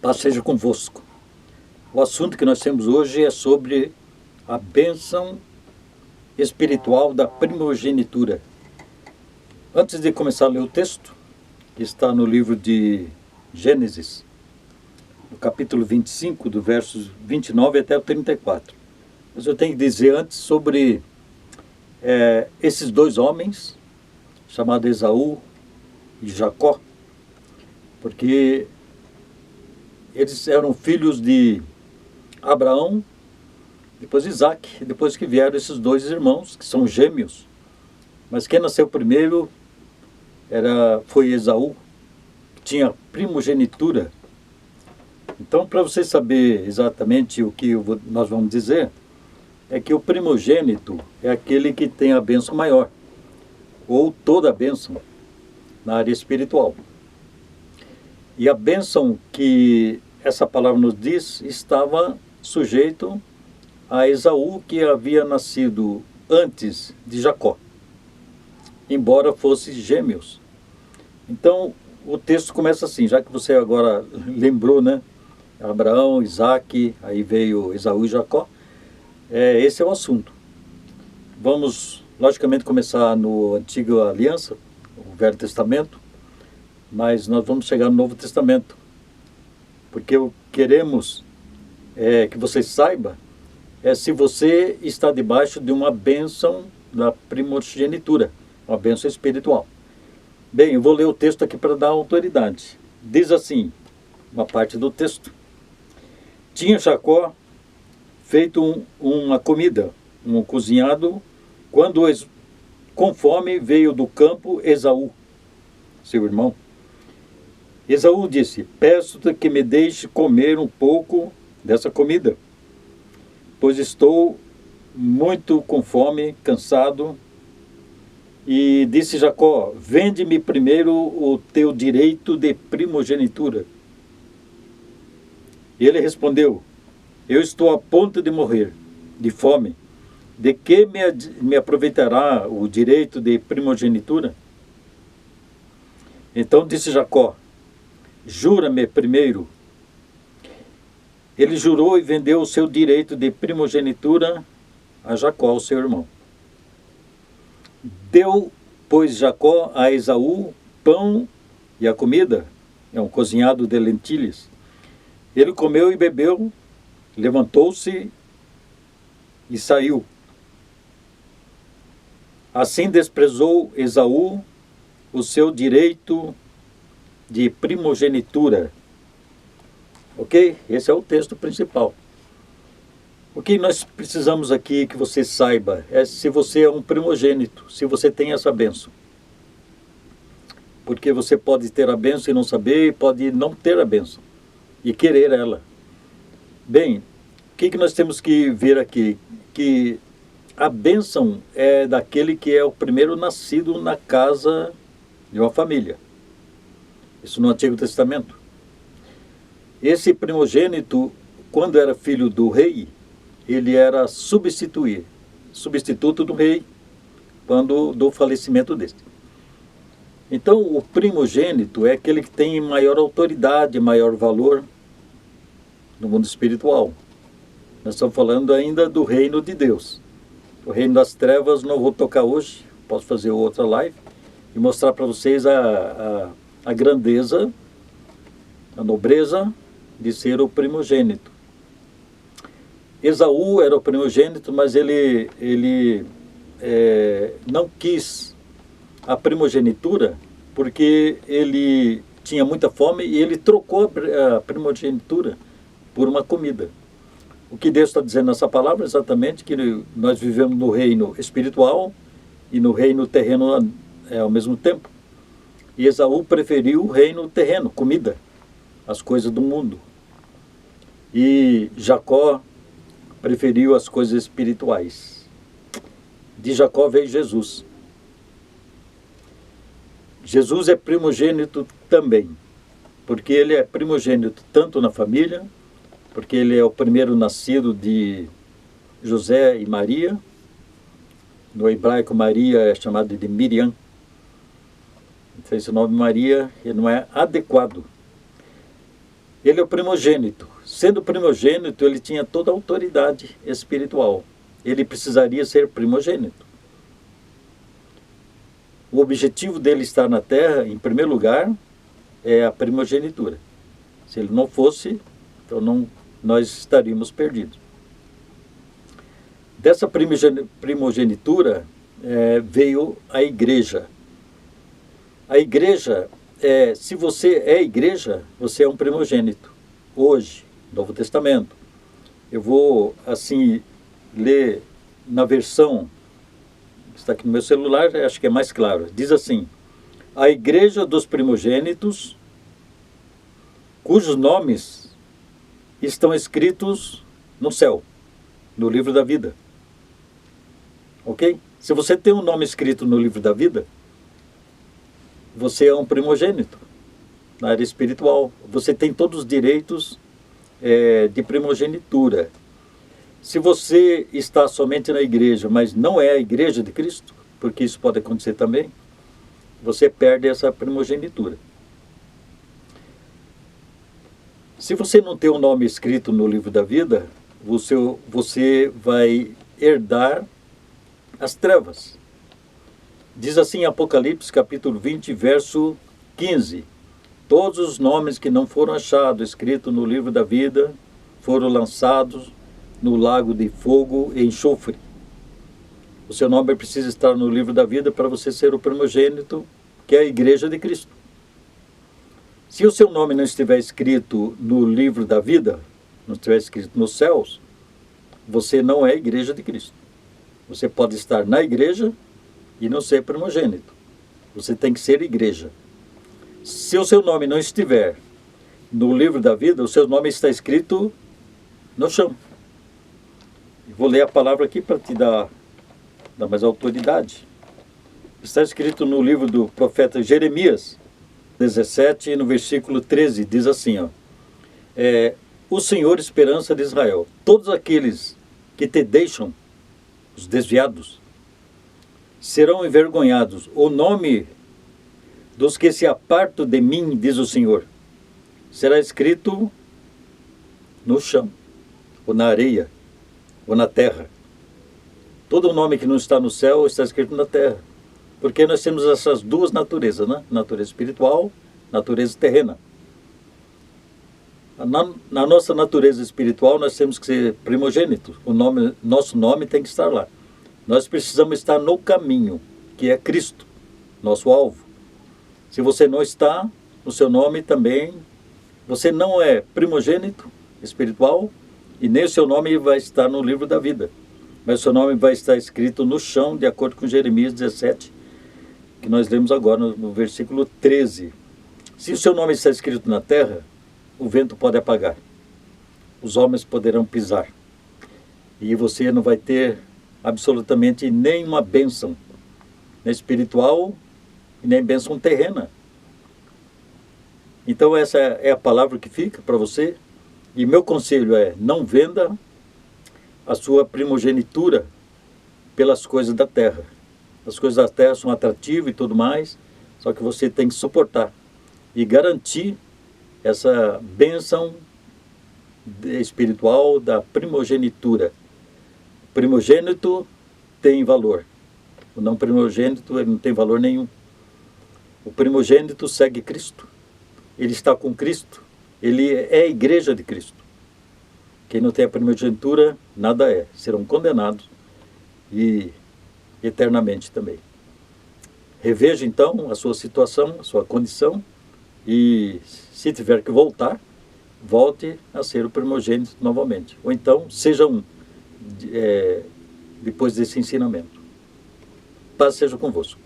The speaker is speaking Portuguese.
Paz seja convosco. O assunto que nós temos hoje é sobre a bênção espiritual da primogenitura. Antes de começar a ler o texto, que está no livro de Gênesis, no capítulo 25, do versos 29 até o 34. Mas eu tenho que dizer antes sobre esses dois homens, chamados Esaú e Jacó, porque eles eram filhos de Abraão, depois Isaac, depois que vieram esses dois irmãos, que são gêmeos. Mas quem nasceu primeiro foi Esaú, que tinha primogenitura. Então, para você saber exatamente o que nós vamos dizer, é que o primogênito é aquele que tem a bênção maior, ou toda a bênção na área espiritual. E a bênção que essa palavra nos diz estava sujeito a Esaú, que havia nascido antes de Jacó, embora fossem gêmeos. Então, o texto começa assim, já que você agora lembrou, né? Abraão, Isaac, aí veio Esaú e Jacó. Esse é o assunto. Vamos, logicamente, começar no Antigo Aliança, o Velho Testamento, mas nós vamos chegar no Novo Testamento, porque queremos que você saiba se você está debaixo de uma bênção da primogenitura, uma bênção espiritual. Bem, eu vou ler o texto aqui para dar autoridade. Diz assim, uma parte do texto: tinha Jacó feito uma comida, um cozinhado, quando com fome veio do campo Esaú, seu irmão. Esaú disse: peço-te que me deixe comer um pouco dessa comida, pois estou muito com fome, cansado. E disse Jacó: vende-me primeiro o teu direito de primogenitura. Ele respondeu: eu estou a ponto de morrer de fome. De que me aproveitará o direito de primogenitura? Então disse Jacó: jura-me primeiro. Ele jurou e vendeu o seu direito de primogenitura a Jacó, seu irmão. Deu, pois, Jacó a Esaú pão e a comida, um cozinhado de lentilhas. Ele comeu e bebeu, levantou-se e saiu. Assim desprezou Esaú o seu direito de primogenitura. Ok? Esse é o texto principal. O que nós precisamos aqui que você saiba é se você é um primogênito, se você tem essa bênção. Porque você pode ter a bênção e não saber, e pode não ter a bênção e querer ela. Bem, o que nós temos que ver aqui? Que a bênção é daquele que é o primeiro nascido na casa de uma família. Isso no Antigo Testamento. Esse primogênito, quando era filho do rei, ele era substituto do rei, do falecimento deste. Então, o primogênito é aquele que tem maior autoridade, maior valor no mundo espiritual. Nós estamos falando ainda do reino de Deus. O reino das trevas não vou tocar hoje, posso fazer outra live e mostrar para vocês a grandeza, a nobreza de ser o primogênito. Esaú era o primogênito, mas ele não quis a primogenitura porque ele tinha muita fome e ele trocou a primogenitura por uma comida. O que Deus está dizendo nessa palavra é exatamente que nós vivemos no reino espiritual e no reino terreno ao mesmo tempo. E Esaú preferiu o reino terreno, comida, as coisas do mundo. E Jacó preferiu as coisas espirituais. De Jacó veio Jesus. Jesus é primogênito também, porque ele é primogênito tanto na família, porque ele é o primeiro nascido de José e Maria. No hebraico, Maria é chamada de Miriam. Então, esse nome Maria ele não é adequado. Ele é o primogênito. Sendo primogênito, ele tinha toda a autoridade espiritual. Ele precisaria ser primogênito. O objetivo dele estar na terra, em primeiro lugar, é a primogenitura. Se ele não fosse, então nós estaríamos perdidos. Dessa primogenitura veio a igreja. A igreja, se você é igreja, você é um primogênito. Hoje, Novo Testamento. Eu vou, assim, ler na versão que está aqui no meu celular, acho que é mais claro. Diz assim: a igreja dos primogênitos, cujos nomes estão escritos no céu, no livro da vida. Ok? Se você tem um nome escrito no livro da vida, você é um primogênito na área espiritual. Você tem todos os direitos de primogenitura. Se você está somente na igreja, mas não é a igreja de Cristo, porque isso pode acontecer também, você perde essa primogenitura. Se você não tem o nome escrito no livro da vida, você vai herdar as trevas. Diz assim em Apocalipse, capítulo 20, verso 15: todos os nomes que não foram achados escritos no livro da vida foram lançados no lago de fogo e enxofre. O seu nome precisa estar no livro da vida para você ser o primogênito, que é a igreja de Cristo. Se o seu nome não estiver escrito no livro da vida, não estiver escrito nos céus, você não é a igreja de Cristo. Você pode estar na igreja e não ser primogênito. Você tem que ser igreja. Se o seu nome não estiver no livro da vida, o seu nome está escrito no chão. Vou ler a palavra aqui para te dar mais autoridade. Está escrito no livro do profeta Jeremias 17, no versículo 13, diz assim, ó: o Senhor, esperança de Israel, todos aqueles que te deixam, os desviados, serão envergonhados. O nome dos que se apartam de mim, diz o Senhor, será escrito no chão, ou na areia, ou na terra. Todo nome que não está no céu está escrito na terra. Porque nós temos essas duas naturezas, né? Natureza espiritual, natureza terrena. Na nossa natureza espiritual, nós temos que ser primogênitos. Nosso nome tem que estar lá. Nós precisamos estar no caminho, que é Cristo, nosso alvo. Se você não está, o seu nome também, você não é primogênito espiritual, e nem o seu nome vai estar no livro da vida. Mas o seu nome vai estar escrito no chão, de acordo com Jeremias 17, que nós lemos agora no versículo 13. Se o seu nome está escrito na terra, o vento pode apagar. Os homens poderão pisar. E você não vai ter absolutamente nenhuma bênção, nem espiritual e nem bênção terrena. Então essa é a palavra que fica para você. E meu conselho é: não venda a sua primogenitura pelas coisas da terra. As coisas da terra são atrativas e tudo mais, só que você tem que suportar e garantir essa bênção espiritual da primogenitura. O primogênito tem valor. O não primogênito, ele não tem valor nenhum. O primogênito segue Cristo. Ele está com Cristo. Ele é a igreja de Cristo. Quem não tem a primogenitura, nada é. Serão condenados e eternamente também. Reveja então a sua situação, a sua condição, e se tiver que voltar, volte a ser o primogênito novamente. Ou então, seja um, depois desse ensinamento. Paz seja convosco.